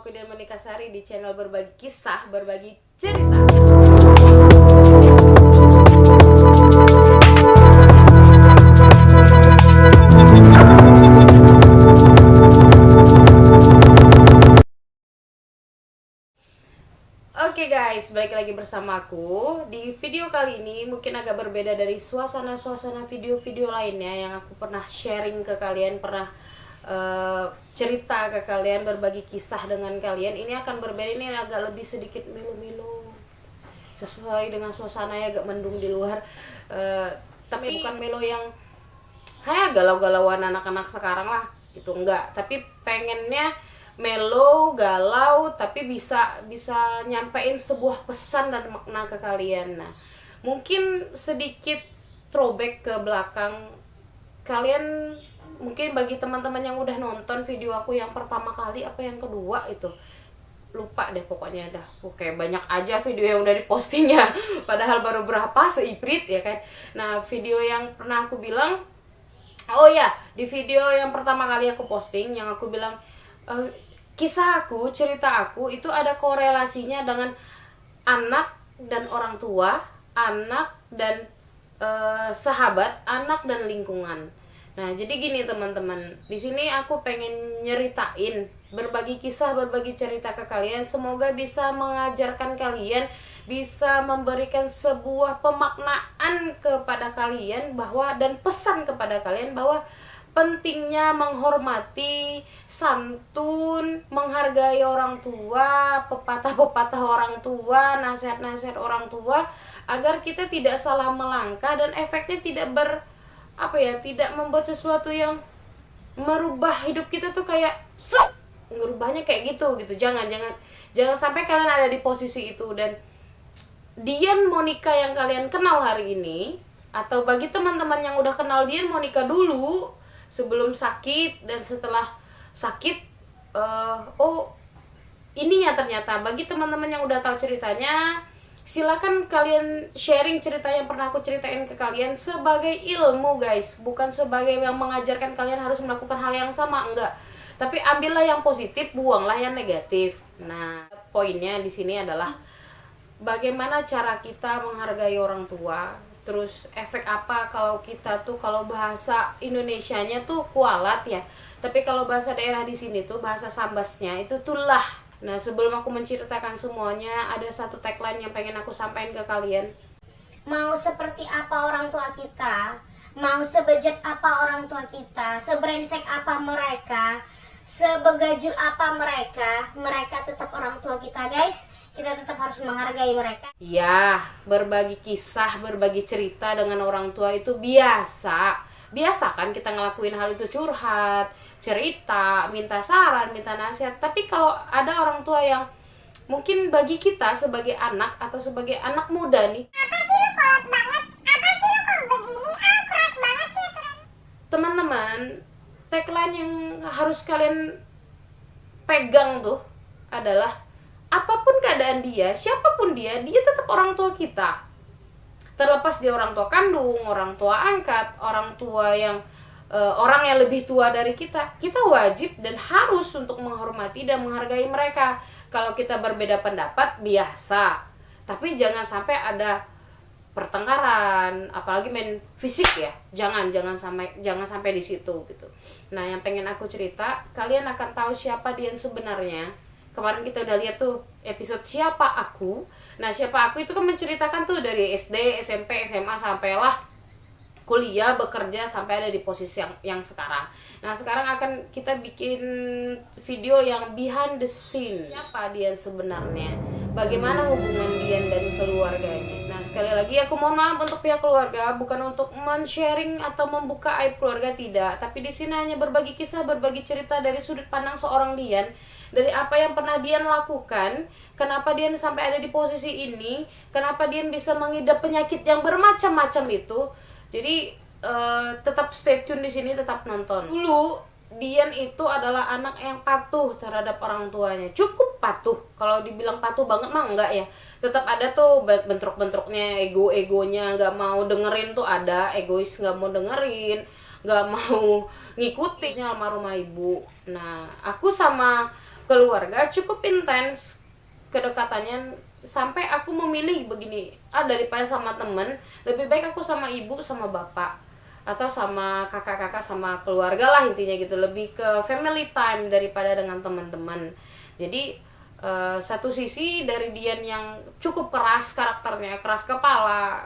aku Dian Monika Sari di channel Berbagi Kisah, Berbagi Cerita. Oke guys, balik lagi bersama aku. Di video kali ini mungkin agak berbeda dari suasana-suasana video-video lainnya yang aku pernah sharing ke kalian, pernah cerita ke kalian, berbagi kisah dengan kalian. Ini akan berbeda, ini agak lebih sedikit melo-melo, sesuai dengan suasana yang agak mendung di luar. Tapi bukan melo yang kayak galau-galauan anak-anak sekarang lah, gitu enggak. Tapi pengennya melo, galau, tapi bisa nyampein sebuah pesan dan makna ke kalian. Nah, mungkin sedikit throwback ke belakang. Kalian mungkin bagi teman-teman yang udah nonton video aku yang pertama kali apa yang kedua itu, lupa deh pokoknya dah. Oke, banyak aja video yang udah dipostingnya padahal baru berapa seiprit ya kan. Nah, video yang pernah aku bilang, oh ya, di video yang pertama kali aku posting yang aku bilang kisah aku, cerita aku itu ada korelasinya dengan anak dan orang tua, anak dan sahabat, anak dan lingkungan. Nah, jadi gini teman-teman, di sini aku pengen nyeritain, berbagi kisah, berbagi cerita ke kalian. Semoga bisa mengajarkan kalian, bisa memberikan sebuah pemaknaan kepada kalian bahwa, dan pesan kepada kalian bahwa pentingnya menghormati, santun, menghargai orang tua, pepatah-pepatah orang tua, nasihat-nasihat orang tua, agar kita tidak salah melangkah dan efeknya tidak tidak membuat sesuatu yang merubah hidup kita tuh kayak ngerubahnya kayak gitu. Jangan sampai kalian ada di posisi itu. Dan Dian Monika yang kalian kenal hari ini, atau bagi teman-teman yang udah kenal Dian Monika dulu sebelum sakit dan setelah sakit, ini ya ternyata bagi teman-teman yang udah tahu ceritanya, silakan kalian sharing cerita yang pernah aku ceritain ke kalian sebagai ilmu guys, bukan sebagai yang mengajarkan kalian harus melakukan hal yang sama, enggak. Tapi ambillah yang positif, buanglah yang negatif. Nah, poinnya di sini adalah bagaimana cara kita menghargai orang tua. Terus efek apa kalau kita tuh, kalau bahasa Indonesianya tuh kualat ya, tapi kalau bahasa daerah di sini tuh bahasa Sambasnya itu tulah. Nah, sebelum aku menceritakan semuanya, ada satu tagline yang pengen aku sampaikan ke kalian. Mau seperti apa orang tua kita, mau sebejat apa orang tua kita, sebrengsek apa mereka, sebegajul apa mereka tetap orang tua kita guys. Kita tetap harus menghargai mereka. Ya, berbagi kisah, berbagi cerita dengan orang tua itu biasa kan kita ngelakuin hal itu, curhat, cerita, minta saran, minta nasihat. Tapi kalau ada orang tua yang mungkin bagi kita sebagai anak atau sebagai anak muda nih, Apa sih lu kolot banget? Apa sih lu kok begini? Keras banget sih. teman-teman, tagline yang harus kalian pegang tuh adalah apapun keadaan dia, siapapun dia tetap orang tua kita. Terlepas dia orang tua kandung, orang tua angkat, orang tua yang orang yang lebih tua dari kita wajib dan harus untuk menghormati dan menghargai mereka. Kalau kita berbeda pendapat biasa, tapi jangan sampai ada pertengkaran, apalagi main fisik ya. Jangan sampai di situ gitu. Nah, yang pengen aku cerita, kalian akan tahu siapa Dian sebenarnya. Kemarin kita udah lihat tuh episode siapa aku. Nah, siapa aku itu kan menceritakan tuh dari SD, SMP, SMA sampailah kuliah, bekerja, sampai ada di posisi yang sekarang. Nah, sekarang akan kita bikin video yang behind the scene. Siapa Dian sebenarnya? Bagaimana hubungan Dian dan keluarganya? Nah, sekali lagi aku mohon maaf untuk pihak keluarga, bukan untuk men-sharing atau membuka aib keluarga, tidak. Tapi di sini hanya berbagi kisah, berbagi cerita dari sudut pandang seorang Dian, dari apa yang pernah Dian lakukan, kenapa Dian sampai ada di posisi ini, kenapa Dian bisa mengidap penyakit yang bermacam-macam itu. Jadi tetap stay tune di sini, tetap nonton. Dulu Dian itu adalah anak yang patuh terhadap orang tuanya, cukup patuh. Kalau dibilang patuh banget mah enggak ya. Tetap ada tuh bentrok-bentroknya, ego-egonya, nggak mau dengerin tuh ada, egois nggak mau dengerin, nggak mau ngikutin almarhumah ibu. Nah, aku sama keluarga cukup intens kedekatannya, sampai aku memilih begini, daripada sama temen lebih baik aku sama ibu sama bapak atau sama kakak-kakak sama keluarga lah, intinya gitu, lebih ke family time daripada dengan teman-teman. Jadi satu sisi dari Dian yang cukup keras karakternya, keras kepala,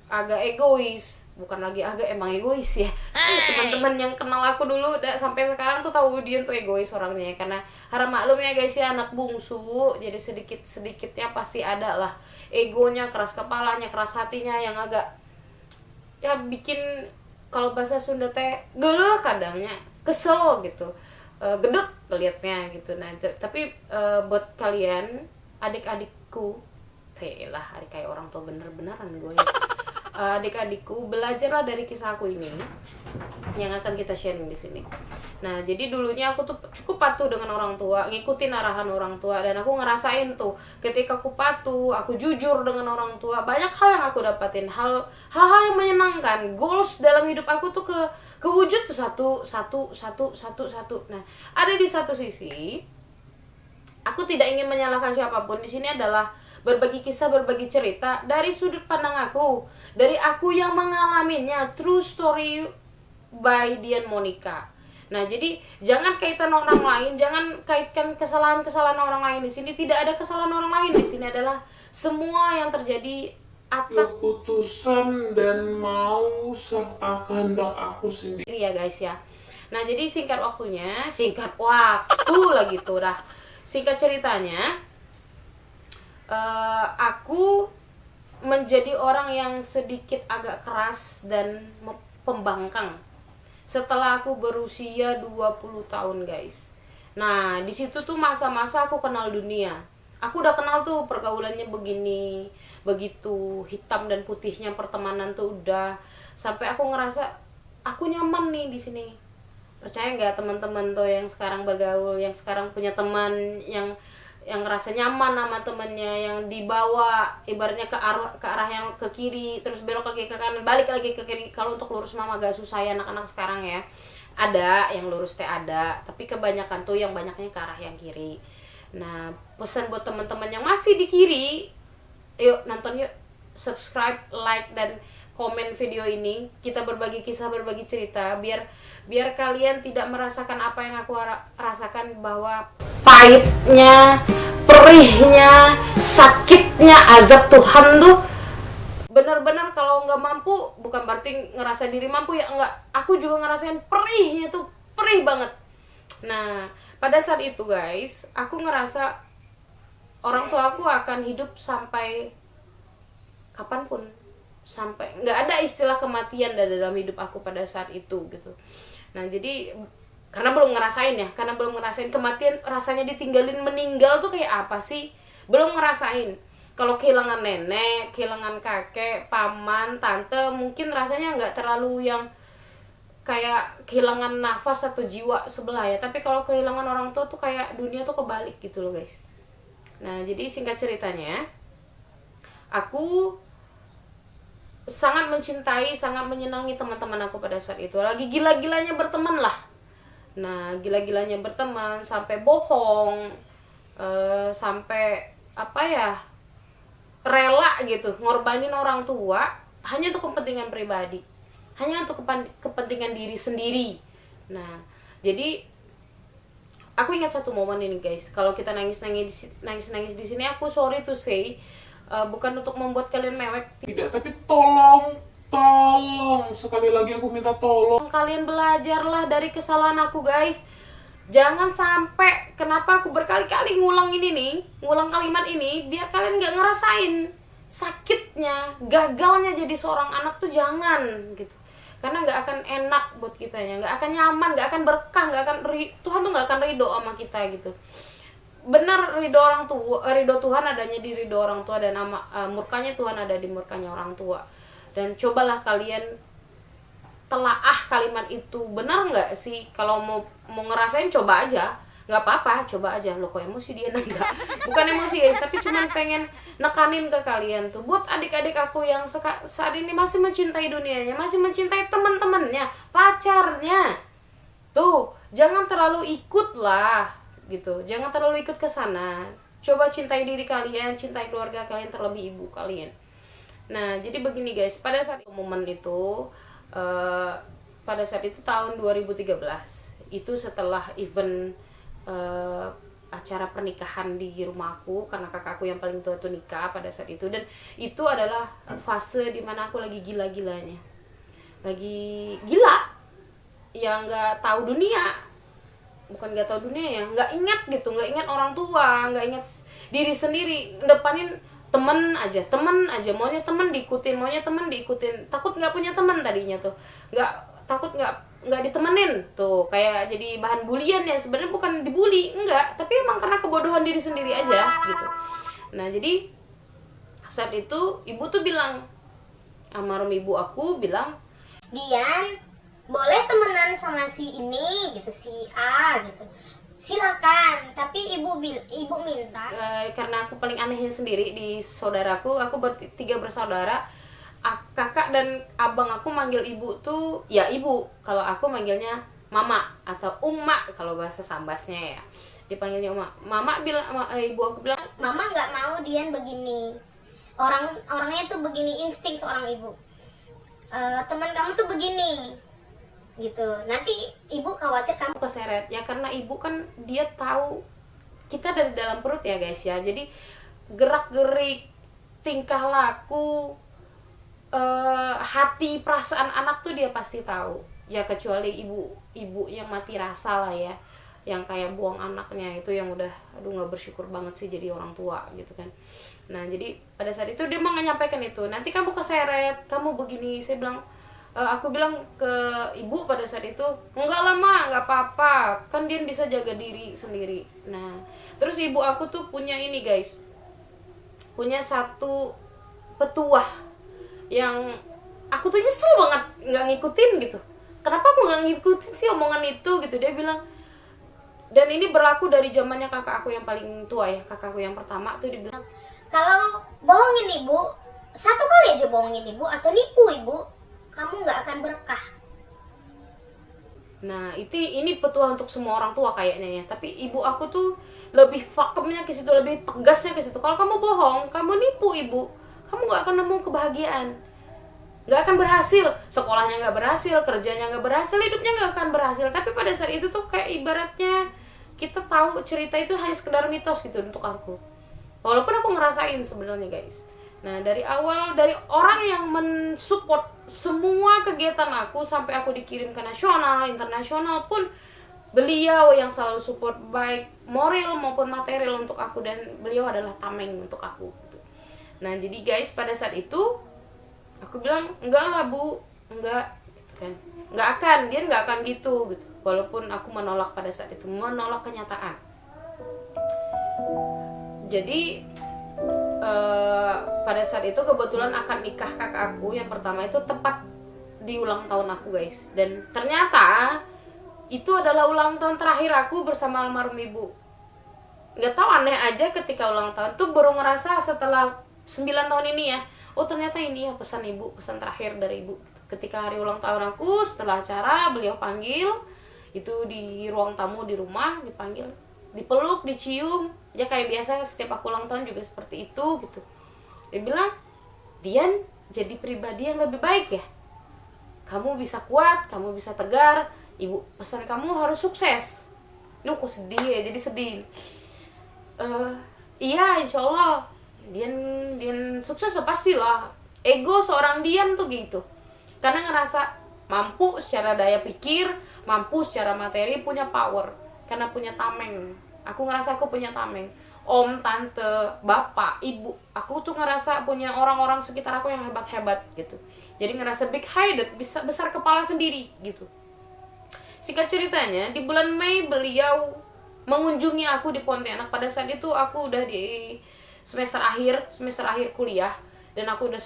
agak egois, bukan lagi agak, emang egois ya. Teman-teman yang kenal aku dulu sampai sekarang tuh tahu Dian tuh egois orangnya, karena harap maklum ya guys ya, anak bungsu, jadi sedikitnya pasti ada lah egonya, keras kepalanya, keras hatinya, yang agak ya bikin, kalau bahasa Sunda teh geuleuh kadangnya, kesel gitu, gedek kelihatnya gitu. Nah tapi buat kalian adik-adikku, lah adik kayak orang tua bener-beneran gue ya. Adik-adikku, belajarlah dari kisah aku ini yang akan kita sharing di sini. Nah, jadi dulunya aku tuh cukup patuh dengan orang tua, ngikutin arahan orang tua, dan aku ngerasain tuh ketika aku patuh, aku jujur dengan orang tua, banyak hal yang aku dapatin, hal-hal yang menyenangkan, goals dalam hidup aku tuh kewujud tuh satu. Nah, ada di satu sisi aku tidak ingin menyalahkan siapapun. Di sini adalah berbagi kisah, berbagi cerita dari sudut pandang aku, dari aku yang mengalaminya, true story by Dian Monica. Nah, jadi jangan kaitan orang lain, jangan kaitkan kesalahan-kesalahan orang lain. Di sini tidak ada kesalahan orang lain. Di sini adalah semua yang terjadi atas keputusan dan mau serta kehendak aku sendiri ya guys ya. Nah, jadi singkat waktu lagi tuh dah. Singkat ceritanya, aku menjadi orang yang sedikit agak keras dan pembangkang setelah aku berusia 20 tahun guys. Nah, di situ tuh masa-masa aku kenal dunia. Aku udah kenal tuh pergaulannya begini, begitu, hitam dan putihnya pertemanan tuh udah, sampai aku ngerasa aku nyaman nih di sini. Percaya nggak teman-teman tuh yang sekarang bergaul, yang sekarang punya teman yang ngerasa nyaman sama temennya, yang dibawa ibaratnya ke arah yang ke kiri, terus belok lagi ke kanan, balik lagi ke kiri. Kalau untuk lurus mama agak susah ya anak-anak sekarang ya. Ada yang lurus ada, tapi kebanyakan tuh yang banyaknya ke arah yang kiri. Nah, pesan buat teman-teman yang masih di kiri, yuk nonton yuk, subscribe, like, dan komen video ini. Kita berbagi kisah, berbagi cerita, biar kalian tidak merasakan apa yang aku rasakan, bahwa pahitnya, perihnya, sakitnya azab Tuhan tuh benar-benar kalau nggak mampu, bukan berarti ngerasa diri mampu ya, enggak. Aku juga ngerasain perihnya tuh, perih banget. Nah, pada saat itu guys, aku ngerasa orang tua aku akan hidup sampai kapanpun, sampai nggak ada istilah kematian dalam hidup aku pada saat itu gitu. Nah, jadi karena belum ngerasain kematian, rasanya ditinggalin, meninggal tuh kayak apa sih, belum ngerasain. Kalau kehilangan nenek, kehilangan kakek, paman, tante, mungkin rasanya nggak terlalu yang kayak kehilangan nafas atau jiwa sebelah ya. Tapi kalau kehilangan orang tua tuh kayak dunia tuh kebalik gitu loh guys. Nah, jadi singkat ceritanya, aku sangat mencintai, sangat menyenangi teman-teman aku pada saat itu. Lagi gila-gilanya berteman lah. Nah, gila-gilanya berteman, sampai bohong, sampai apa ya, rela gitu, ngorbanin orang tua hanya untuk kepentingan pribadi, hanya untuk kepentingan diri sendiri. Nah, jadi aku ingat satu momen ini guys. Kalau kita nangis di sini, aku sorry to say, bukan untuk membuat kalian mewek, tidak, tapi tolong sekali lagi aku minta tolong, kalian belajarlah dari kesalahan aku guys. Jangan sampai, kenapa aku berkali-kali ngulang kalimat ini, biar kalian nggak ngerasain sakitnya, gagalnya jadi seorang anak tuh, jangan gitu. Karena nggak akan enak buat kitanya, nggak akan nyaman, nggak akan berkah, Tuhan tuh nggak akan ridho sama kita gitu. Benar, ridho Tuhan adanya di ridho orang tua, dan murkanya Tuhan ada di murkanya orang tua. Dan cobalah kalian telaah kalimat itu, benar nggak sih? Kalau mau ngerasain, coba aja, nggak apa-apa, coba aja. Lo kok emosi dia? Enggak, bukan emosi guys, tapi cuman pengen nekanin ke kalian tuh, buat adik-adik aku yang saat ini masih mencintai dunianya, masih mencintai teman-temannya, pacarnya tuh, jangan terlalu ikut lah gitu. Jangan terlalu ikut ke sana. Coba cintai diri kalian, cintai keluarga kalian, terlebih ibu kalian. Nah, jadi begini guys, pada saat momen itu pada saat itu tahun 2013, itu setelah event acara pernikahan di rumahku, karena kakakku yang paling tua tuh nikah pada saat itu, dan itu adalah fase dimana aku lagi gila-gilanya, lagi gila, yang nggak tahu dunia, bukan nggak tahu dunia ya, nggak ingat gitu, nggak ingat orang tua, nggak ingat diri sendiri, depanin temen aja, maunya temen diikutin, takut nggak punya teman tadinya tuh, takut nggak ditemenin tuh, kayak jadi bahan bulian ya, sebenarnya bukan dibully, enggak, tapi emang karena kebodohan diri sendiri aja gitu. Nah, jadi saat itu ibu tuh bilang, almarhum ibu aku bilang, Dian, boleh temenan sama si ini gitu, si A gitu, silakan, tapi ibu minta. Karena aku paling anehnya sendiri di saudaraku, aku bertiga bersaudara, kakak dan abang aku manggil ibu tuh ya ibu, kalau aku manggilnya mama atau umma kalau bahasa Sambasnya ya, dipanggilnya umma. Ibu aku bilang, Mama nggak mau Dian begini, orangnya tuh begini, insting seorang ibu. Teman kamu tuh begini gitu, nanti ibu khawatir kamu keseret ya, karena ibu kan dia tahu kita dari dalam perut ya guys ya, jadi gerak-gerik, tingkah laku, hati, perasaan anak tuh dia pasti tahu ya, kecuali ibu yang mati rasa lah ya, yang kayak buang anaknya itu, yang udah aduh nggak bersyukur banget sih jadi orang tua gitu kan. Nah, jadi pada saat itu dia mau menyampaikan itu, nanti kamu keseret, kamu begini. Aku bilang ke ibu pada saat itu, enggak lah Ma, nggak apa-apa, kan dia bisa jaga diri sendiri. Nah, terus ibu aku tuh punya ini guys, punya satu petuah yang aku tuh nyesel banget nggak ngikutin gitu. Kenapa aku nggak ngikutin sih omongan itu gitu. Dia bilang, dan ini berlaku dari zamannya kakak aku yang paling tua ya, kakakku yang pertama tuh, dia bilang, kalau bohongin ibu, satu kali aja bohongin ibu atau nipu ibu, kamu nggak akan berkah. nah ini petua untuk semua orang tua kayaknya ya, tapi ibu aku tuh lebih fakemnya ke situ, lebih tegasnya ke situ. Kalau kamu bohong, kamu nipu ibu, kamu nggak akan nemu kebahagiaan, nggak akan berhasil, sekolahnya nggak berhasil, kerjanya nggak berhasil, hidupnya nggak akan berhasil. Tapi pada saat itu tuh kayak ibaratnya kita tahu cerita itu hanya sekedar mitos gitu untuk aku, walaupun aku ngerasain sebenarnya guys. Nah, dari awal, dari orang yang mensupport semua kegiatan aku sampai aku dikirim ke nasional, internasional pun, beliau yang selalu support baik moral maupun material untuk aku, dan beliau adalah tameng untuk aku gitu. Nah, jadi guys, pada saat itu aku bilang, enggak lah Bu, enggak gitu kan, dia nggak akan gitu. Walaupun aku menolak pada saat itu, menolak kenyataan. Jadi pada saat itu kebetulan akad nikah kakak aku yang pertama itu tepat di ulang tahun aku guys, dan ternyata itu adalah ulang tahun terakhir aku bersama almarhum ibu. Nggak tahu, aneh aja, ketika ulang tahun tuh baru ngerasa setelah 9 tahun ini ya, oh ternyata ini ya pesan ibu, pesan terakhir dari ibu. Ketika hari ulang tahun aku, setelah acara beliau panggil, itu di ruang tamu di rumah, dipanggil, dipeluk, dicium, ya kayak biasa setiap aku ulang tahun juga seperti itu gitu. Dia bilang, Dian jadi pribadi yang lebih baik ya, kamu bisa kuat, kamu bisa tegar, ibu pesan kamu harus sukses. Lu kok sedih ya, jadi sedih. Iya insyaallah Dian sukses pastilah. Ego seorang Dian tuh gitu, karena ngerasa mampu secara daya pikir, mampu secara materi, punya power, karena punya tameng. Aku ngerasa aku punya tameng, om, tante, bapak, ibu. Aku tuh ngerasa punya orang-orang sekitar aku yang hebat-hebat gitu. Jadi ngerasa big headed, bisa besar kepala sendiri gitu. Singkat ceritanya, di bulan Mei beliau mengunjungi aku di Pontianak. Pada saat itu aku udah di semester akhir kuliah, dan aku udah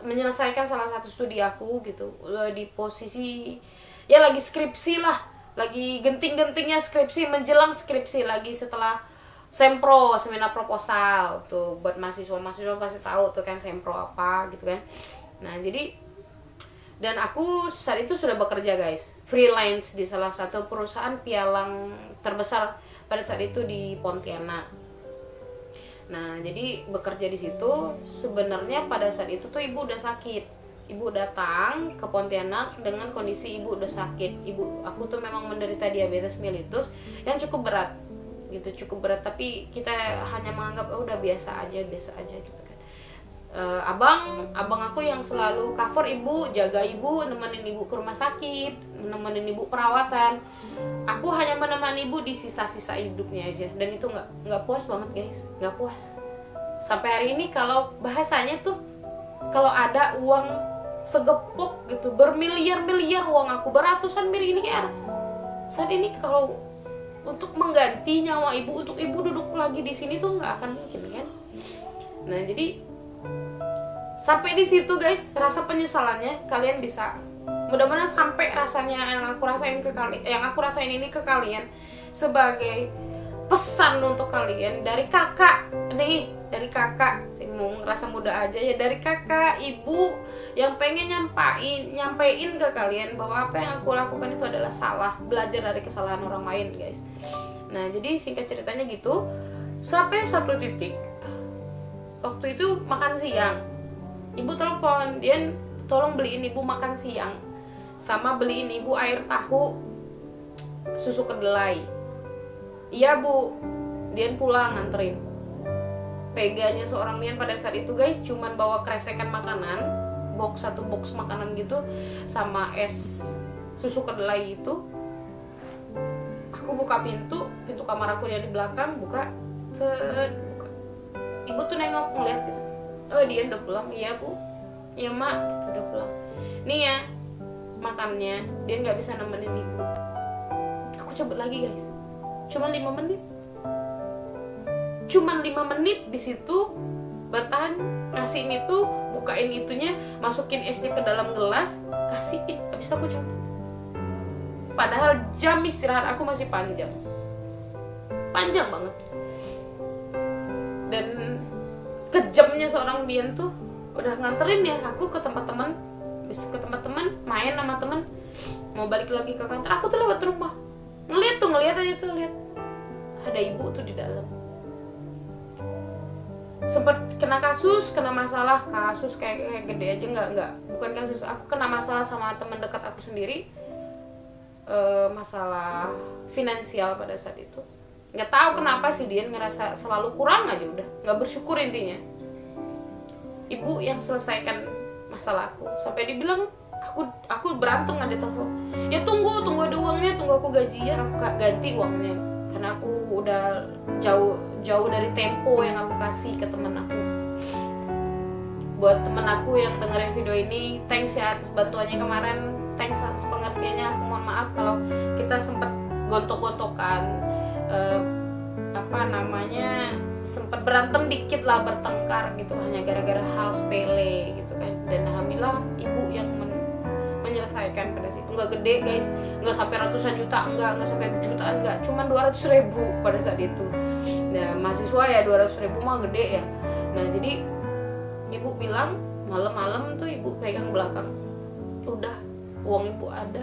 menyelesaikan salah satu studi aku gitu, di posisi ya lagi skripsi lah, lagi genting-gentingnya skripsi, menjelang skripsi lagi setelah sempro, seminar proposal tuh buat mahasiswa pasti tahu tuh kan sempro apa gitu kan. Nah, jadi Dan aku saat itu sudah bekerja guys, freelance di salah satu perusahaan pialang terbesar pada saat itu di Pontianak. Nah jadi bekerja di situ, sebenarnya pada saat itu tuh ibu udah sakit. Ibu datang ke Pontianak dengan kondisi ibu udah sakit. Aku tuh memang menderita diabetes mellitus yang cukup berat gitu, cukup berat, tapi kita hanya menganggap udah biasa aja gitu kan. Abang aku yang selalu cover ibu, jaga ibu, nemenin ibu ke rumah sakit, nemenin ibu perawatan. Aku hanya menemani ibu di sisa-sisa hidupnya aja, dan itu nggak puas banget guys, nggak puas. Sampai hari ini kalau bahasanya tuh, kalau ada uang segepok gitu, bermiliar-miliar uang aku, beratusan miliar, saat ini kalau untuk mengganti nyawa ibu, untuk ibu duduk lagi di sini tuh nggak akan mungkin kan. Nah jadi sampai di situ guys, rasa penyesalannya kalian bisa, mudah-mudahan sampai rasanya yang aku rasain ini ke kalian sebagai pesan untuk kalian dari kakak nih, dari kakak sih, mau ngerasa muda aja ya, dari kakak ibu yang pengen nyampein ke kalian bahwa apa yang aku lakukan itu adalah salah, belajar dari kesalahan orang lain guys. Nah jadi singkat ceritanya gitu, sampai satu titik waktu itu makan siang, ibu telepon, dia tolong beliin ibu makan siang, sama beliin ibu air tahu, susu kedelai. Iya bu, Dian pulang nganterin. Teganya seorang Dian pada saat itu guys, cuman bawa kresekan makanan, satu box makanan gitu, sama es susu kedelai itu. Aku buka pintu kamar aku yang di belakang, buka. Ibu tuh nengok ngeliat gitu, oh Dian udah pulang. Iya bu, iya mak, gitu, udah pulang. Nih ya makannya, dia nggak bisa nemenin ibu. Aku cabut lagi guys, cuma 5 menit. Cuman 5 menit di situ bertahan, ngasihin itu, bukain itunya, masukin esnya ke dalam gelas, kasihin, habis itu aku cabut. Padahal jam istirahat aku masih panjang banget. Dan kejamnya seorang Dian tuh udah nganterin ya aku ke tempat teman, main sama teman, mau balik lagi ke kantor, aku tuh lewat rumah, ngeliat aja tuh, lihat ada ibu tuh di dalam. Sempet kena masalah kayak gede aja, bukan kasus, aku kena masalah sama teman dekat aku sendiri, masalah finansial pada saat itu. Nggak tahu kenapa sih dia ngerasa selalu kurang aja, udah nggak bersyukur intinya. Ibu yang selesaikan masalah aku, sampai dibilang aku berantem nggak ditelepon. Ya tunggu ada uangnya, tunggu aku gajian, aku ganti uangnya, karena aku udah jauh dari tempo yang aku kasih ke teman aku. Buat teman aku yang dengerin video ini, thanks ya atas bantuannya kemarin, thanks atas pengertiannya. Aku mohon maaf kalau kita sempat gontok-gontokan, sempat berantem dikit lah, bertengkar gitu, hanya gara-gara hal sepele gitu kan. Dan alhamdulillah ibu yang menyelesaikan pada situ. Nggak gede guys, nggak sampai ratusan juta, nggak sampai jutaan, nggak, cuma 200.000 pada saat itu. Nah mahasiswa ya 200.000 mah gede ya. Nah jadi ibu bilang malam-malam tuh ibu pegang belakang, udah uang ibu ada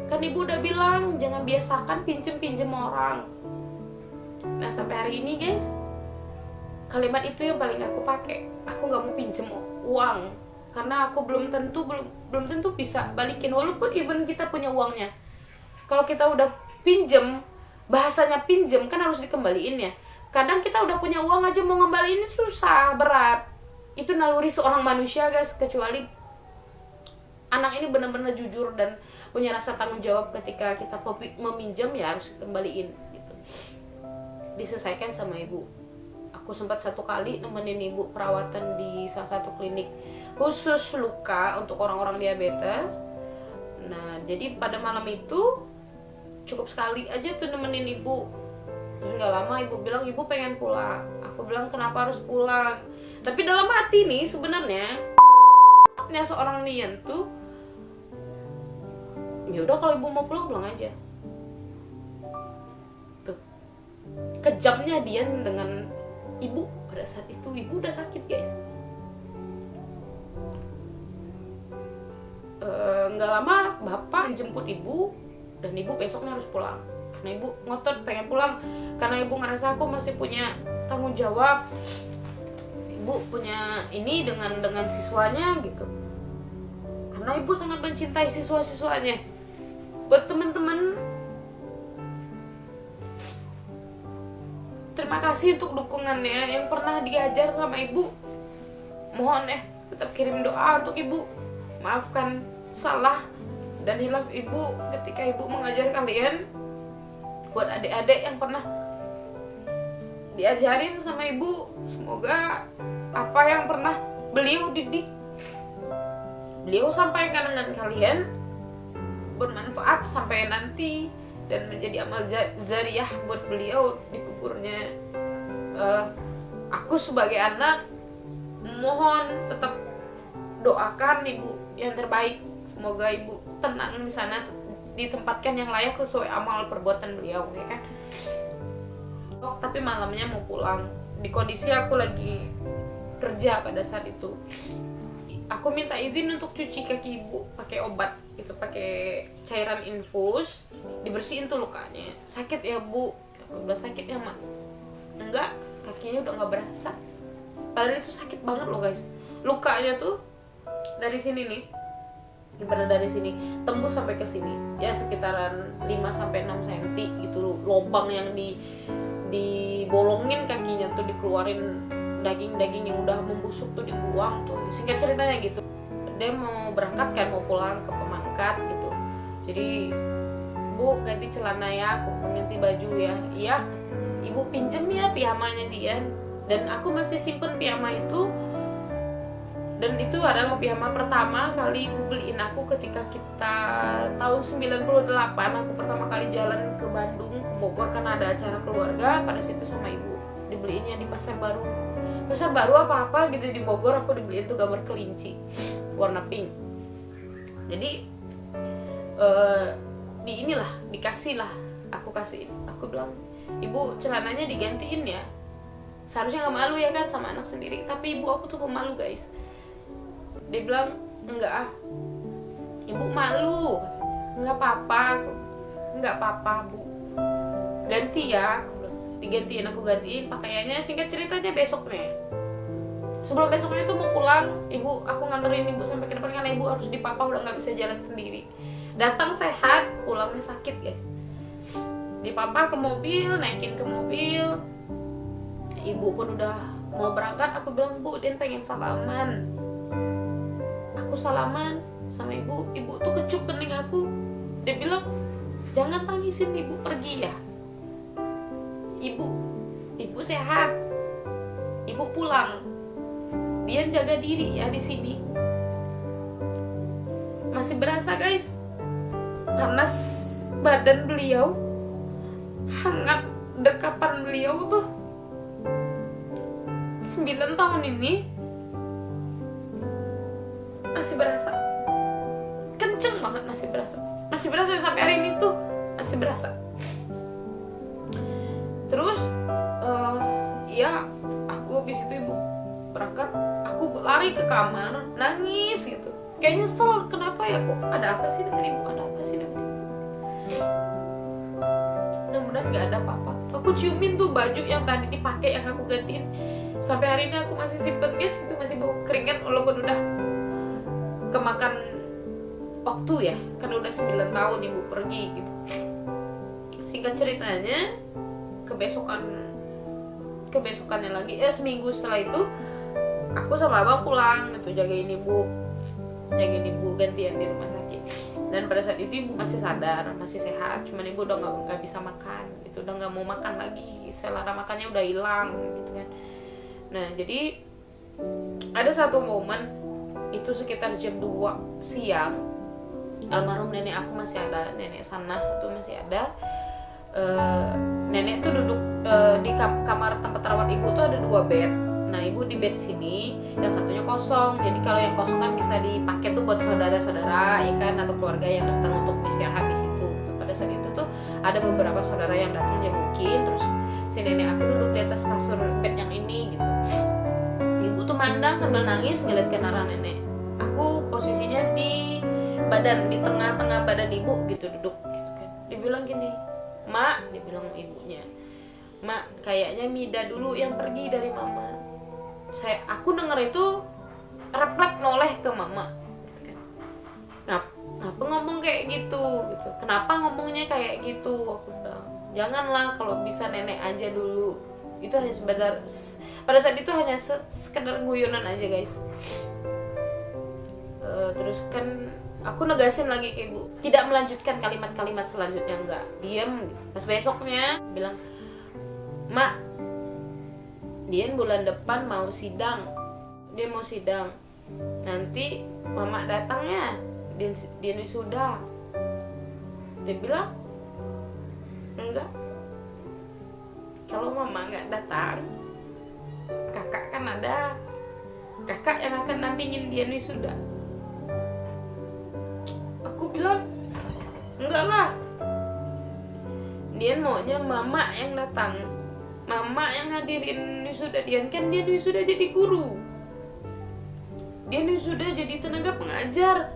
kan, ibu udah bilang jangan biasakan pinjem orang. Nah sampai hari ini guys, kalimat itu yang paling aku pakai. Aku nggak mau pinjem uang karena aku belum tentu bisa balikin, walaupun even kita punya uangnya. Kalau kita udah pinjem, bahasanya pinjem kan harus dikembaliin ya. Kadang kita udah punya uang aja mau ngembaliin susah, berat. Itu naluri seorang manusia guys, kecuali anak ini benar-benar jujur dan punya rasa tanggung jawab. Ketika kita meminjam ya harus kembaliin gitu. Diselesaikan sama ibu. Aku sempat 1 kali nemenin ibu perawatan di salah satu klinik khusus luka untuk orang-orang diabetes. Nah jadi pada malam itu cukup sekali aja tuh nemenin ibu. Terus gak lama ibu bilang ibu pengen pulang. Aku bilang kenapa harus pulang? Tapi dalam hati nih sebenarnya seorang Dian tuh, ya udah kalau ibu mau pulang aja. Tuh kejamnya Dian dengan ibu pada saat itu. Ibu udah sakit guys. nggak lama bapak jemput ibu, dan ibu besoknya harus pulang karena ibu ngotot pengen pulang, karena ibu ngerasa aku masih punya tanggung jawab, ibu punya ini dengan siswanya gitu, karena ibu sangat mencintai siswa-siswanya. Buat teman-teman, terima kasih untuk dukungannya yang pernah diajar sama ibu. Mohon tetap kirim doa untuk ibu, maafkan salah dan hilaf ibu ketika ibu mengajar kalian. Buat adik-adik yang pernah diajarin sama ibu, semoga apa yang pernah beliau didik, beliau sampaikan dengan kalian bermanfaat sampai nanti dan menjadi amal zariyah buat beliau di kuburnya. Aku sebagai anak mohon tetap doakan ibu yang terbaik, semoga ibu tenang di sana, ditempatkan yang layak sesuai amal perbuatan beliau, ya kan. Tapi malamnya mau pulang, di kondisi aku lagi kerja pada saat itu. Aku minta izin untuk cuci kaki ibu pakai obat, itu pakai cairan infus, dibersihin tuh lukanya. Sakit ya bu? Aku bilang sakit ya mak. Enggak, kakinya udah nggak berasa. Padahal itu sakit banget loh guys. Lukanya tuh dari sini nih, ibarat dari sini tembus sampai ke sini, ya sekitaran 5-6 cm gitu, lubang yang dibolongin kakinya tuh, dikeluarin daging-daging yang udah membusuk tuh, dibuang tuh. Singkat ceritanya gitu, dia mau berangkat kan, mau pulang ke Pemangkat gitu. Jadi bu ganti celana ya, aku mengganti baju ya. Iya, ibu pinjem ya piyamanya dia, dan aku masih simpen piyama itu. Dan itu adalah piyama pertama kali ibu beliin aku ketika kita tahun 98. Aku pertama kali jalan ke Bandung, ke Bogor, karena ada acara keluarga pada situ sama ibu. Dibeliinnya di Pasar Baru. Pasar Baru apa-apa gitu di Bogor, aku dibeliin tuh gambar kelinci warna pink. Jadi dikasih lah, aku kasih. Aku bilang, ibu celananya digantiin ya. Seharusnya gak malu ya kan sama anak sendiri, tapi ibu aku tuh pemalu guys. Dia bilang, enggak ibu malu. Enggak apa-apa bu, ganti ya. Aku gantiin pakaiannya. Singkat ceritanya besoknya, sebelum besoknya tuh mau pulang, aku nganterin ibu sampai ke depan karena ibu harus dipapa, udah nggak bisa jalan sendiri. Datang sehat, pulangnya sakit guys. Dipapa ke mobil, naikin ke mobil, ibu pun udah mau berangkat. Aku bilang, bu, Den pengen salaman. Aku salaman sama ibu tuh kecup kening aku. Dia bilang, jangan tangisin, ibu pergi ya. Ibu sehat, ibu pulang, dia jaga diri ya di sini. Masih berasa guys, panas badan beliau, hangat dekapan beliau tuh. 9 tahun ini masih berasa kenceng banget, masih berasa sampai hari ini tuh masih berasa. Terus ya aku habis itu ibu berangkat, aku lari ke kamar nangis gitu, kayak nyesel, kenapa ya, kok ada apa sih dengan ibu, mudah-mudahan nggak ada apa-apa. Aku ciumin tuh baju yang tadi dipakai, yang aku gantiin, sampai hari ini aku masih simpen guys, itu masih bau keringat walaupun udah kemakan waktu ya, kan udah 9 tahun ibu pergi gitu. Singkat ceritanya, kebesokannya lagi, seminggu setelah itu aku sama abang pulang gitu, jagain ibu gantian di rumah sakit. Dan pada saat itu ibu masih sadar, masih sehat, cuman ibu udah nggak bisa makan gitu, udah nggak mau makan lagi, selera makannya udah hilang gitu kan. Nah jadi ada satu momen itu sekitar jam 2 siang, almarhum nenek aku masih ada, nenek Sanah itu masih ada. Nenek tuh duduk di kamar tempat rawat ibu tuh ada 2 bed. Nah ibu di bed sini, yang satunya kosong. Jadi kalau yang kosong kan bisa dipakai tuh buat saudara-saudara ya kan, atau keluarga yang datang untuk istirahat di situ. Pada saat itu tuh ada beberapa saudara yang datang jengukin, terus si nenek aku duduk di atas kasur bed yang ini gitu. Ibu tuh mandang sambil nangis ngeliat ke arah nenek. Aku posisinya di badan, di tengah-tengah badan ibu gitu, duduk gitu kan. Dibilang gini, "Mak," dibilang ibunya, "Mak, kayaknya Mida dulu yang pergi dari mama." Aku denger itu refleks noleh ke mama gitu kan. Ngapa ngomong kayak gitu gitu, kenapa ngomongnya kayak gitu? Aku bilang, "Janganlah, kalau bisa nenek aja dulu." Itu hanya pada saat itu hanya sekedar guyonan aja guys. Terus kan aku negasin lagi ke ibu, tidak melanjutkan kalimat-kalimat selanjutnya, enggak, diam. Pas besoknya bilang, "Mak, Dian bulan depan mau sidang, dia mau sidang, nanti mama datangnya, Dian wisuda." Dia bilang, "Enggak, kalau mama nggak datang, kakak kan ada, kakak yang akan nampingin Dian wisuda." Aku bilang, "Enggak lah, Dian maunya mama yang datang, mama yang hadirin wisuda Dian, kan Dian wisuda jadi guru, Dian wisuda jadi tenaga pengajar,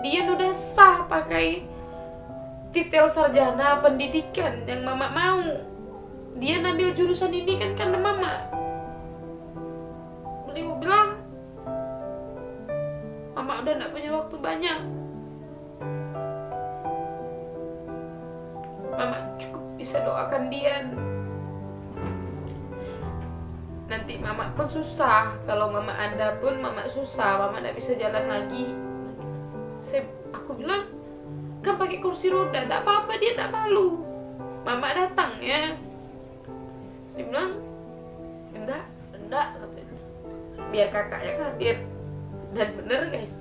Dian udah sah pakai titel sarjana pendidikan yang mama mau, dia ambil jurusan ini kan karena mama." Beliau bilang, "Mama udah gak punya waktu banyak, mama cukup bisa doakan Dian. Nanti mama pun susah, kalau mama Anda pun mama susah, mama gak bisa jalan lagi." Aku bilang, "Kan pakai kursi roda, gak apa-apa, dia gak malu, mama datang ya." Dia bilang, enggak katanya, "Biar kakak yang hadir." Dan bener guys,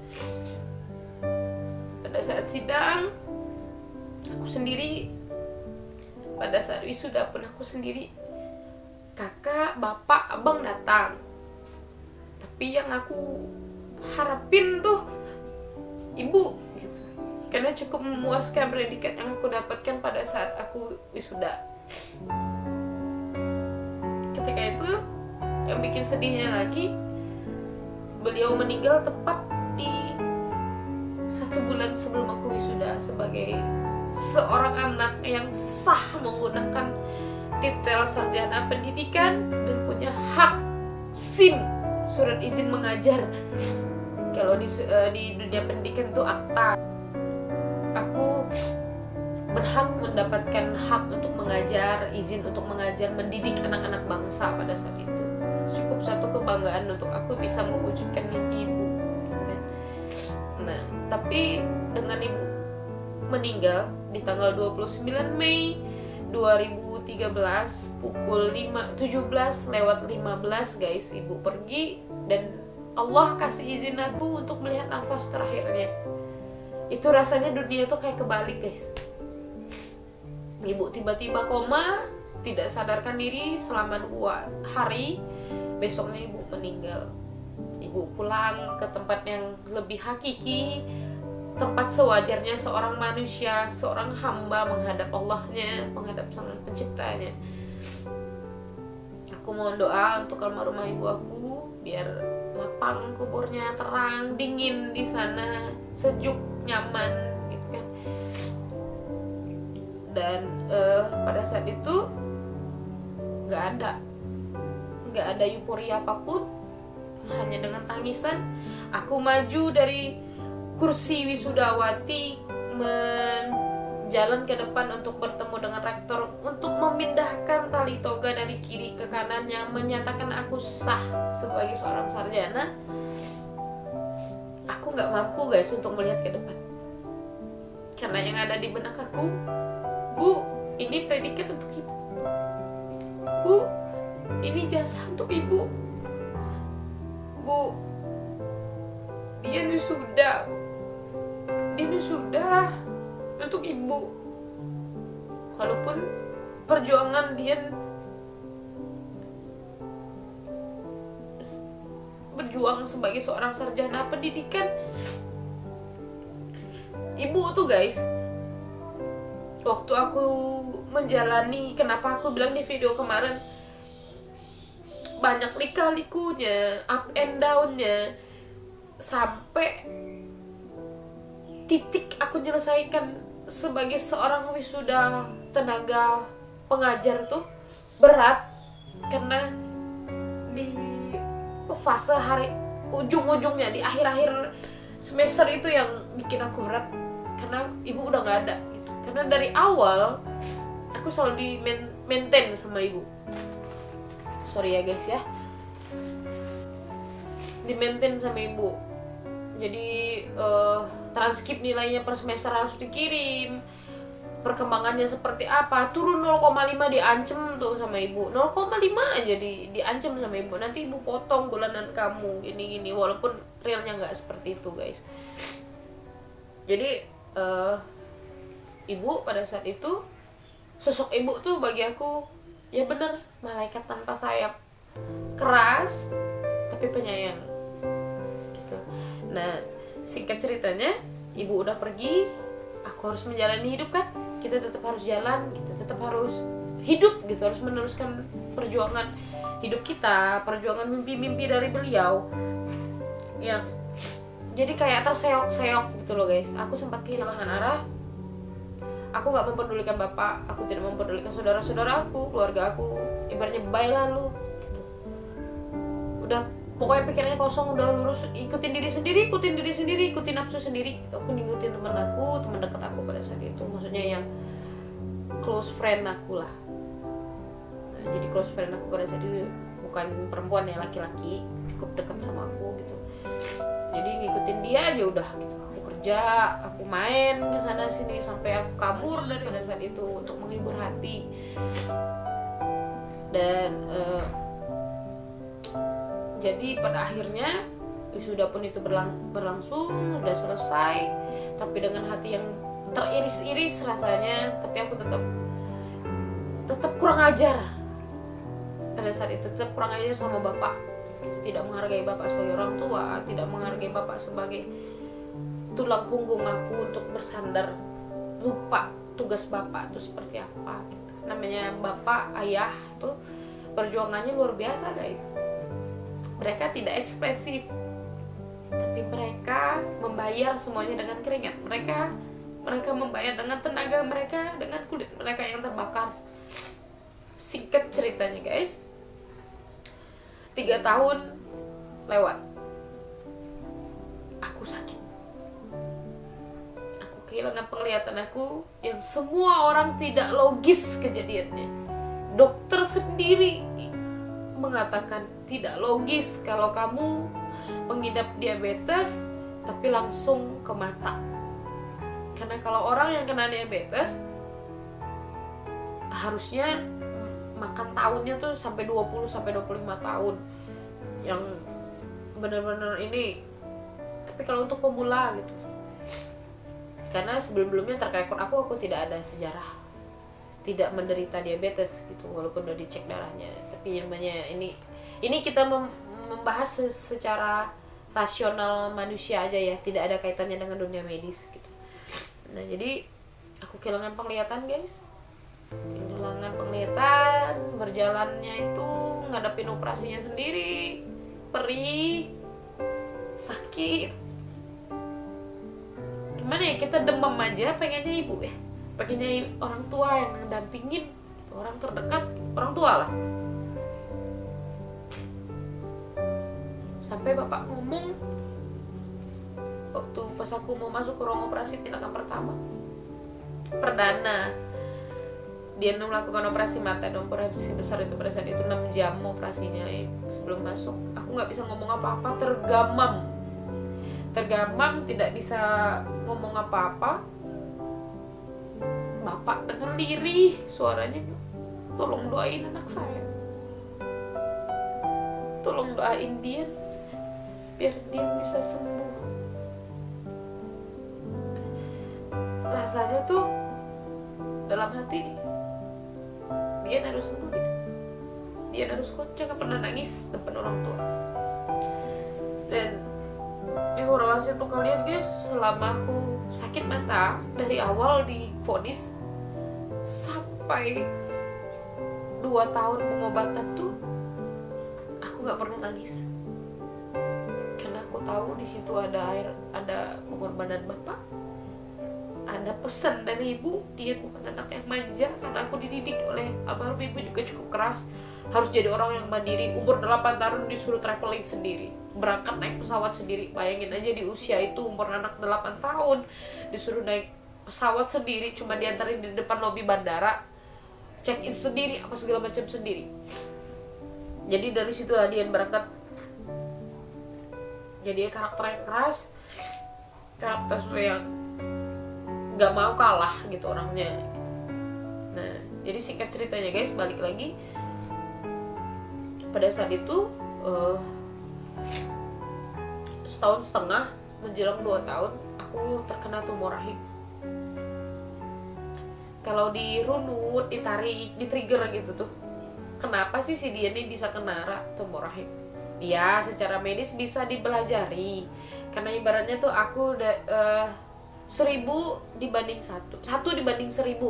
pada saat sidang aku sendiri, pada saat wisuda pun aku sendiri, kakak, bapak, abang datang, tapi yang aku harapin tuh ibu gitu, karena cukup memuaskan predikat yang aku dapatkan pada saat aku wisuda. Ketika itu yang bikin sedihnya lagi, beliau meninggal tepat di 1 bulan sebelum aku wisuda, sebagai seorang anak yang sah menggunakan titel sarjana pendidikan dan punya hak SIM, surat izin mengajar. Kalau di dunia pendidikan itu akta. Aku berhak mendapatkan hak untuk mengajar, izin untuk mengajar, mendidik anak-anak bangsa pada saat itu. Cukup satu kebanggaan untuk aku bisa mewujudkan mimpi ibu gitu kan. Nah, tapi dengan ibu meninggal di tanggal 29 Mei 2013 pukul 17:15 guys, ibu pergi dan Allah kasih izin aku untuk melihat nafas terakhirnya. Itu rasanya dunia tuh kayak kebalik guys. Ibu tiba-tiba koma, tidak sadarkan diri selama 2 hari. Besoknya ibu meninggal. Ibu pulang ke tempat yang lebih hakiki, tempat sewajarnya seorang manusia, seorang hamba menghadap Allahnya, menghadap Sang Penciptanya. Aku mohon doa untuk almarhumah ibu aku, biar lapang kuburnya, terang, dingin di sana, sejuk, nyaman gitu kan. Dan pada saat itu nggak ada euforia apapun, hanya dengan tangisan aku maju dari kursi wisudawati, jalan ke depan untuk bertemu dengan rektor, untuk memindahkan tali toga dari kiri ke kanan yang menyatakan aku sah sebagai seorang sarjana. Aku nggak mampu guys untuk melihat ke depan, karena yang ada di benak aku, "Bu, ini predikat untuk ibu. Bu, ini jasa untuk ibu. Bu, dia wisuda. Dia wisuda untuk ibu." Walaupun perjuangan dia berjuang sebagai seorang sarjana pendidikan, ibu tuh guys, waktu aku menjalani, kenapa aku bilang di video kemarin banyak lika-likunya, up and down-nya, sampai titik aku menyelesaikan sebagai seorang wisuda tenaga pengajar tuh berat, karena di fase hari ujung-ujungnya, di akhir-akhir semester itu yang bikin aku berat, karena ibu udah nggak ada gitu. Karena dari awal aku selalu di maintain sama ibu, sorry ya guys ya, di maintain sama ibu. Jadi transkrip nilainya per semester harus dikirim, perkembangannya seperti apa, turun 0,5 diancem tuh sama ibu, 0,5 aja diancem sama ibu, nanti ibu potong bulanan kamu gini, walaupun realnya nggak seperti itu guys. Jadi ibu pada saat itu, sosok ibu tuh bagi aku ya bener malaikat tanpa sayap, keras tapi penyayang gitu. Nah singkat ceritanya, ibu udah pergi, aku harus menjalani hidup kan, kita tetap harus jalan, kita tetap harus hidup gitu, harus meneruskan perjuangan hidup kita, perjuangan mimpi-mimpi dari beliau yang jadi kayak terseok-seok gitu loh guys. Aku sempat kehilangan arah, aku gak mempedulikan bapak, aku tidak mempedulikan saudara-saudara aku, keluarga aku, ibaratnya bye lah lu gitu. Udah pokoknya pikirannya kosong, udah lurus, ikutin diri sendiri, ikutin nafsu sendiri. Aku ngikutin teman dekat aku pada saat itu, maksudnya yang close friend aku lah. Nah, jadi close friend aku pada saat itu bukan perempuan ya, laki-laki, cukup dekat sama aku gitu. Jadi ngikutin dia aja udah gitu. Aku kerja, aku main ke sana sini sampai aku kabur dari pada saat itu untuk menghibur hati. Dan jadi pada akhirnya wisuda pun itu berlangsung, udah selesai, tapi dengan hati yang teriris-iris rasanya. Tapi aku tetap kurang ajar pada saat itu, tetap kurang ajar sama bapak, tidak menghargai bapak sebagai orang tua, tidak menghargai bapak sebagai tulang punggung aku untuk bersandar, lupa tugas bapak itu seperti apa gitu. Namanya bapak, ayah tuh perjuangannya luar biasa guys. Mereka tidak ekspresif, tapi mereka membayar semuanya dengan keringat mereka membayar dengan tenaga mereka, dengan kulit mereka yang terbakar. Singkat ceritanya guys, 3 tahun lewat, aku sakit, aku kehilangan penglihatan aku yang semua orang tidak logis kejadiannya. Dokter sendiri mengatakan tidak logis kalau kamu pengidap diabetes tapi langsung ke mata. Karena kalau orang yang kena diabetes harusnya makan tahunnya tuh sampai 20 sampai 25 tahun. Yang benar-benar ini. Tapi kalau untuk pemula gitu. Karena sebelum-sebelumnya terrekor aku tidak ada sejarah tidak menderita diabetes gitu, walaupun udah dicek darahnya. Tapi namanya ini kita membahas secara rasional manusia aja ya, tidak ada kaitannya dengan dunia medis gitu. Nah jadi aku kehilangan penglihatan guys, kehilangan penglihatan, berjalannya itu ngadepin operasinya sendiri, perih, sakit. Gimana ya, kita demam aja pengennya ibu ya, pengennya orang tua yang mendampingin, orang terdekat, orang tua lah. Sampai bapak ngomong waktu pas aku mau masuk ke ruang operasi tindakan pertama perdana, dia melakukan operasi mata dan operasi besar itu pada saat itu 6 jam operasinya. Sebelum masuk aku nggak bisa ngomong apa-apa, tergamam, tidak bisa ngomong apa-apa. Bapak dengar lirih suaranya, tolong doain anak saya, tolong doain dia biar dia bisa sembuh. Rasanya tuh dalam hati, dia harus sembuh gitu. Dia harus kuat, jangan pernah nangis depan orang tua. Dan informasi untuk kalian guys, selama aku sakit mata dari awal divonis sampai 2 tahun pengobatan tuh aku nggak pernah nangis, karena aku tahu di situ ada pengorbanan bapak, ada pesan dari ibu, dia bukan anak yang manja, karena aku dididik oleh almarhum ibu juga cukup keras, harus jadi orang yang mandiri. Umur 8 tahun disuruh traveling sendiri, berangkat naik pesawat sendiri. Bayangin aja di usia itu, umur anak 8 tahun disuruh naik pesawat sendiri, cuma diantarin di depan lobi bandara, check in sendiri, apa segala macam sendiri. Jadi dari situlah dia berangkat. Jadi karakter yang keras, karakter yang gak mau kalah gitu orangnya. Nah, jadi singkat ceritanya guys, balik lagi pada saat itu setahun setengah menjelang 2 tahun aku terkena tumor rahim. Kalau dirunut, ditarik, di-trigger gitu tuh, kenapa sih si dia nih bisa kena tumor rahim? Ya, secara medis bisa dipelajari, karena ibaratnya tuh aku 1000 dibanding 1 dibanding 1000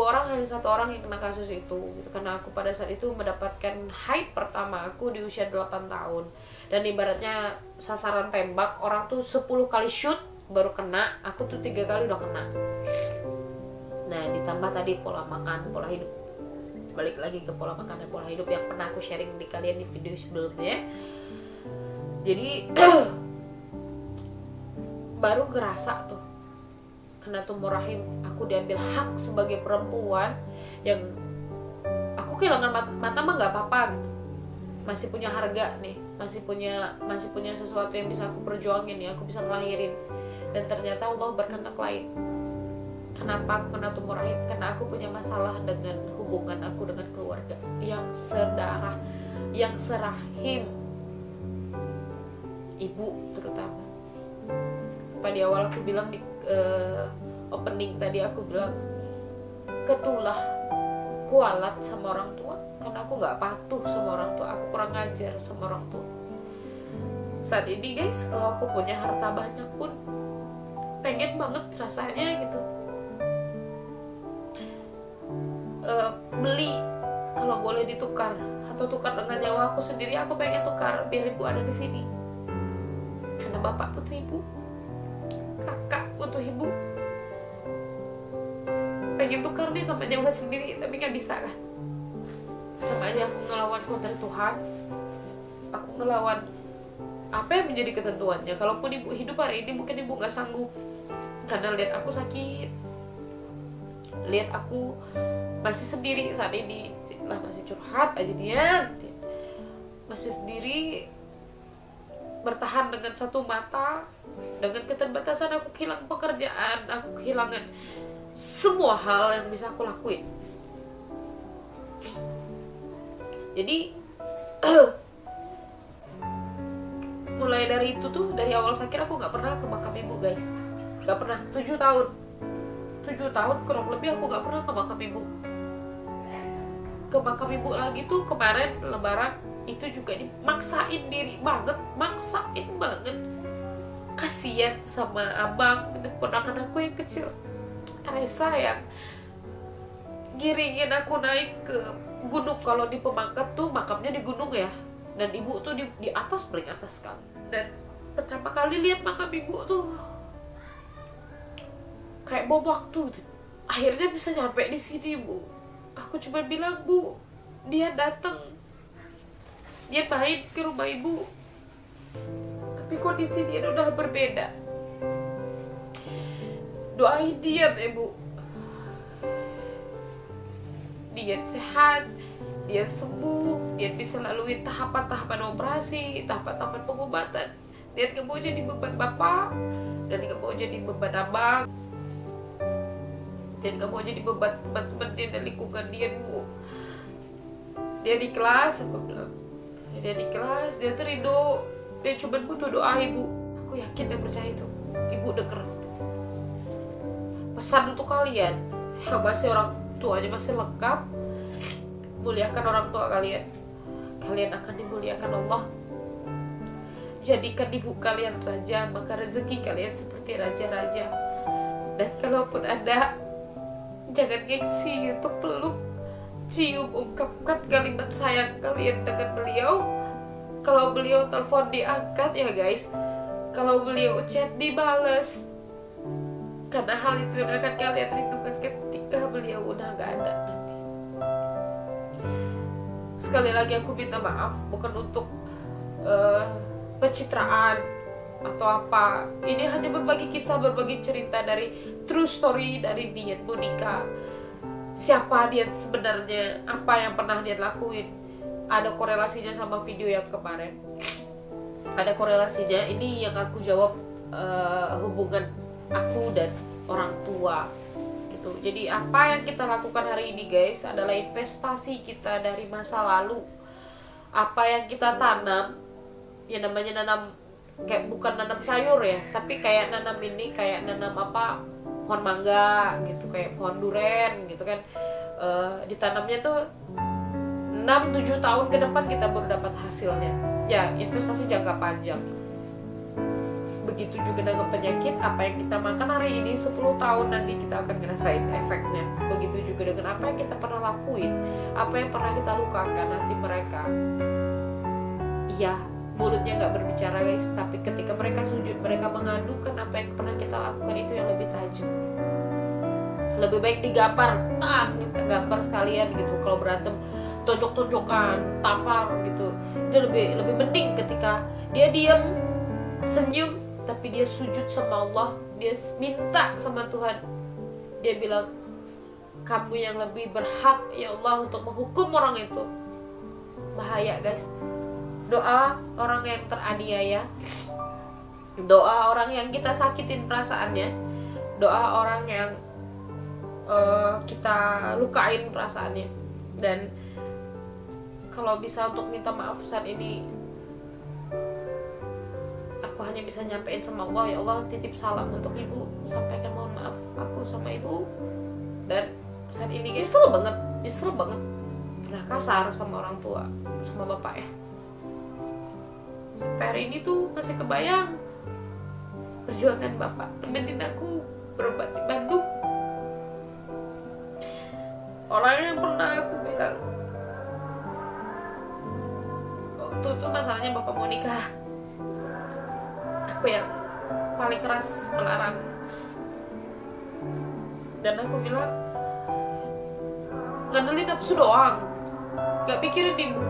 orang, hanya 1 orang yang kena kasus itu gitu. Karena aku pada saat itu mendapatkan haid pertama aku di usia 8 tahun, dan ibaratnya sasaran tembak orang tuh 10 kali shoot baru kena, aku tuh 3 kali udah kena. Nah, ditambah tadi pola makan, pola hidup, balik lagi ke pola makan dan pola hidup yang pernah aku sharing di kalian di video sebelumnya. Jadi baru ngerasa tuh kena tumor rahim, aku diambil hak sebagai perempuan yang aku kehilangan mata mah nggak apa-apa gitu, masih punya harga nih, masih punya sesuatu yang bisa aku perjuangin nih, aku bisa ngelahirin. Dan ternyata Allah berkehendak lain. Kenapa aku kena tumor rahim? Karena aku punya masalah dengan hubungan aku dengan keluarga yang sedarah, yang serahim, ibu terutama. Pada awal aku bilang di opening tadi, aku bilang ketulah kualat sama orang tua, karena aku nggak patuh sama orang tua, aku kurang ngajar sama orang tua. Saat ini guys, kalau aku punya harta banyak pun pengen banget rasanya gitu, beli, kalau boleh ditukar atau tukar dengan nyawa aku sendiri, aku pengen tukar biar ibu ada di sini. Karena bapak butuh ibu, kakak butuh ibu. Pengen tukar nih sama nyawa sendiri, tapi nggak bisa kan. Sama aja aku ngelawan kodrat Tuhan, aku ngelawan apa yang menjadi ketentuannya. Kalaupun ibu hidup hari ini, mungkin ibu nggak sanggup, karena lihat aku sakit, lihat aku masih sendiri saat ini lah, masih curhat aja dia, masih sendiri, bertahan dengan satu mata, dengan keterbatasan. Aku kehilangan pekerjaan, aku kehilangan semua hal yang bisa aku lakuin. Jadi mulai dari itu tuh, dari awal sakit aku nggak pernah ke makam ibu guys, nggak pernah. 7 tahun kurang lebih aku nggak pernah ke makam ibu. Ke makam ibu lagi tuh kemarin lebaran, itu juga maksain diri banget, kasian sama abang dan ponakan aku yang kecil, Resa, yang giringin aku naik ke gunung. Kalau di Pemangkat tuh makamnya di gunung ya, dan ibu tuh di atas, paling atas sekali. Dan pertama kali lihat makam ibu tuh kayak bom waktu tuh. Akhirnya bisa nyampe di sini bu. Aku cuma bilang, bu, dia datang, dia main ke rumah ibu, tapi kondisi dia udah berbeda. Doain dia bu, dia sehat, dia sembuh, dia bisa lalui tahapan-tahapan operasi, tahapan-tahapan pengobatan. Dia gak mau jadi beban bapak, dan gak mau jadi beban abang, dan gak mau jadi beban teman-teman dia dan lingkungan dia bu. Dia di kelas, aku bilang, dia di kelas, dia terido, dia cuma butuh doa ibu. Aku yakin dan percaya itu ibu denger. Pesan untuk kalian yang masih orang tuanya masih lengkap, muliakan orang tua kalian, kalian akan dimuliakan Allah. Jadikan ibu kalian raja, maka rezeki kalian seperti raja-raja. Dan kalaupun ada, jangan gengsi untuk peluk, cium, ungkapkan kalimat sayang kalian dengan beliau. Kalau beliau telepon diangkat ya guys, kalau beliau chat dibales. karena hal itu yang akan kalian rindukan ketika beliau udah gak ada nanti. Sekali lagi aku minta maaf, bukan untuk pencitraan atau apa. Ini hanya berbagi kisah, berbagi cerita dari true story dari Dian Monica. Siapa dia sebenarnya, apa yang pernah dia lakuin. Ada korelasinya sama video yang kemarin. Ada korelasinya. Ini yang aku jawab, hubungan aku dan orang tua gitu. Jadi apa yang kita lakukan hari ini guys adalah investasi kita dari masa lalu. Apa yang kita tanam, ya namanya nanam, kayak bukan nanam sayur ya, tapi kayak nanam ini, kayak nanam apa, pohon mangga gitu, kayak pohon duren gitu kan. Ditanamnya tuh 6-7 tahun ke depan kita baru dapat hasilnya. Ya, investasi jangka panjang. Begitu juga dengan penyakit, apa yang kita makan hari ini 10 tahun nanti kita akan ngerasain efeknya. Begitu juga dengan apa yang kita pernah lakuin, apa yang pernah kita lukakan, nanti mereka, iya, mulutnya gak berbicara guys, tapi ketika mereka sujud, mereka mengadukan apa yang pernah kita lakukan, itu yang lebih tajam. Lebih baik digampar, kita gampar sekalian gitu. Kalau berantem, tonjok-tonjokan, tampar gitu, itu lebih mending ketika dia diam, senyum, tapi dia sujud sama Allah, dia minta sama Tuhan, dia bilang, kamu yang lebih berhak ya Allah untuk menghukum orang itu. Bahaya guys. Doa orang yang teraniaya, doa orang yang kita sakitin perasaannya, doa orang yang kita lukain perasaannya. Dan kalau bisa untuk minta maaf saat ini, aku hanya bisa nyampein sama Allah, ya Allah titip salam untuk ibu, sampaikan mohon maaf aku sama ibu. Dan saat ini nyesel banget pernah kasar sama orang tua, sama bapak ya. Sampai hari ini tuh masih kebayang perjuangan bapak nemenin aku berobat di Bandung. Orang yang pernah aku bilang waktu itu masalahnya bapak mau nikah, aku yang paling keras melarang. Dan aku bilang, ngandelin nafsu doang, gak pikirin ibu.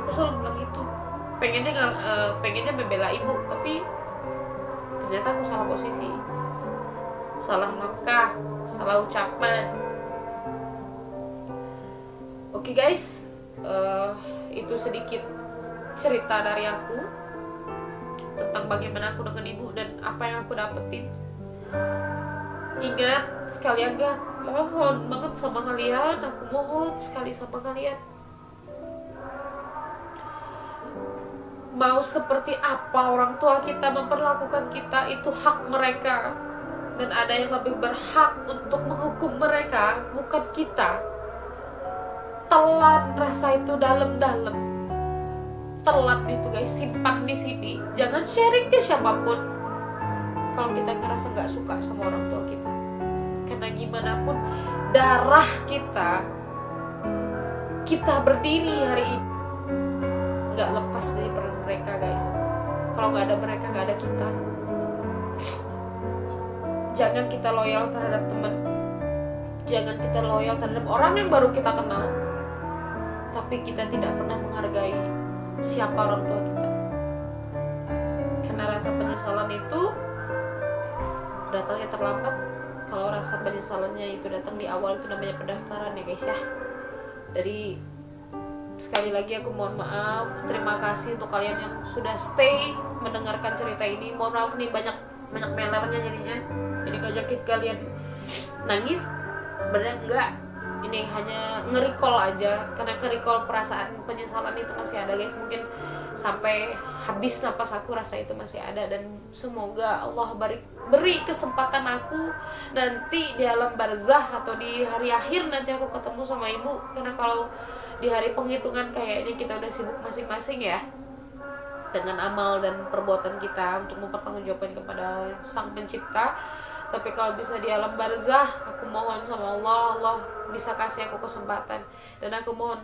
Aku selalu bilang itu, pengennya membela ibu, tapi ternyata aku salah posisi, salah langkah, salah ucapan. Oke guys, itu sedikit cerita dari aku tentang bagaimana aku dengan ibu dan apa yang aku dapetin. Ingat, sekali lagi aku mohon banget sama kalian, aku mohon sekali sama kalian, mau seperti apa orang tua kita memperlakukan kita, itu hak mereka. Dan ada yang lebih berhak untuk menghukum mereka, bukan kita. Telan rasa itu dalam-dalam, telan itu guys, simpan di sini, jangan sharing ke siapapun kalau kita ngerasa nggak suka sama orang tua kita. Karena gimana pun darah kita berdiri hari ini nggak lepas dari peran mereka guys. Kalau nggak ada mereka, nggak ada kita. Jangan kita loyal terhadap teman, jangan kita loyal terhadap orang yang baru kita kenal, tapi kita tidak pernah menghargai siapa orang tua kita. Karena rasa penyesalan itu datangnya terlambat. Kalau rasa penyesalannya itu datang di awal, itu namanya pendaftaran ya guys ya. Jadi sekali lagi aku mohon maaf, terima kasih untuk kalian yang sudah stay mendengarkan cerita ini. Mohon maaf nih banyak melernya jadinya, ini ngajakin kalian nangis. Sebenarnya enggak, ini hanya nge-recall aja, karena nge-recall perasaan penyesalan itu masih ada guys. Mungkin sampai habis napas aku rasa itu masih ada. Dan semoga Allah beri kesempatan aku nanti di alam barzah atau di hari akhir nanti aku ketemu sama ibu. Karena kalau di hari penghitungan kayaknya kita udah sibuk masing-masing ya dengan amal dan perbuatan kita untuk mempertanggungjawabkan kepada Sang Pencipta. Tapi kalau bisa di alam barzah, aku mohon sama Allah bisa kasih aku kesempatan. Dan aku mohon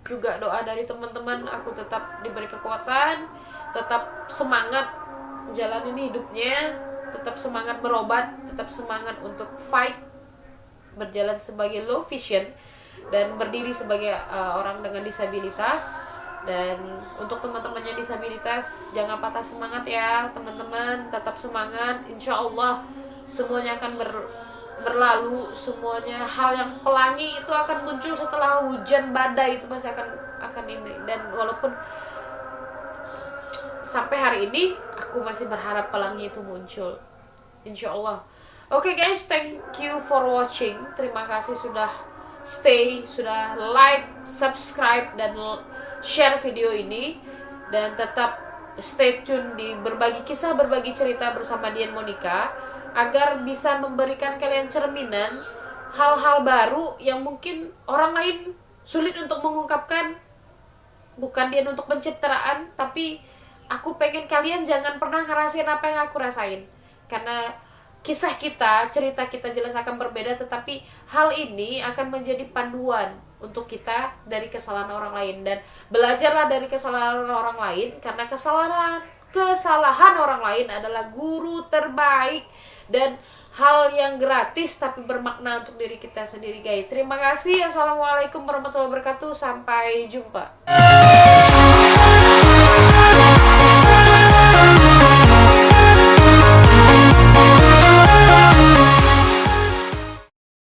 juga doa dari teman-teman, aku tetap diberi kekuatan, tetap semangat jalanin hidupnya, tetap semangat berobat, tetap semangat untuk fight, berjalan sebagai low vision dan berdiri sebagai orang dengan disabilitas. Dan untuk teman-teman yang disabilitas, jangan patah semangat ya teman-teman, tetap semangat. Insya Allah semuanya akan berlalu, semuanya hal yang pelangi itu akan muncul setelah hujan badai, itu pasti akan ini. Dan walaupun sampai hari ini aku masih berharap pelangi itu muncul, insya Allah. Oke guys, thank you for watching. Terima kasih sudah stay, sudah like, subscribe, dan share video ini. Dan tetap stay tune di berbagi kisah, berbagi cerita bersama Dian Monica, agar bisa memberikan kalian cerminan hal-hal baru yang mungkin orang lain sulit untuk mengungkapkan. Bukan Dian untuk pencitraan, tapi aku pengen kalian jangan pernah ngerasain apa yang aku rasain. Karena kisah kita, cerita kita jelas akan berbeda, tetapi hal ini akan menjadi panduan untuk kita dari kesalahan orang lain. Dan belajarlah dari kesalahan orang lain, karena kesalahan orang lain adalah guru terbaik dan hal yang gratis tapi bermakna untuk diri kita sendiri guys. Terima kasih. Assalamualaikum warahmatullahi wabarakatuh. Sampai jumpa.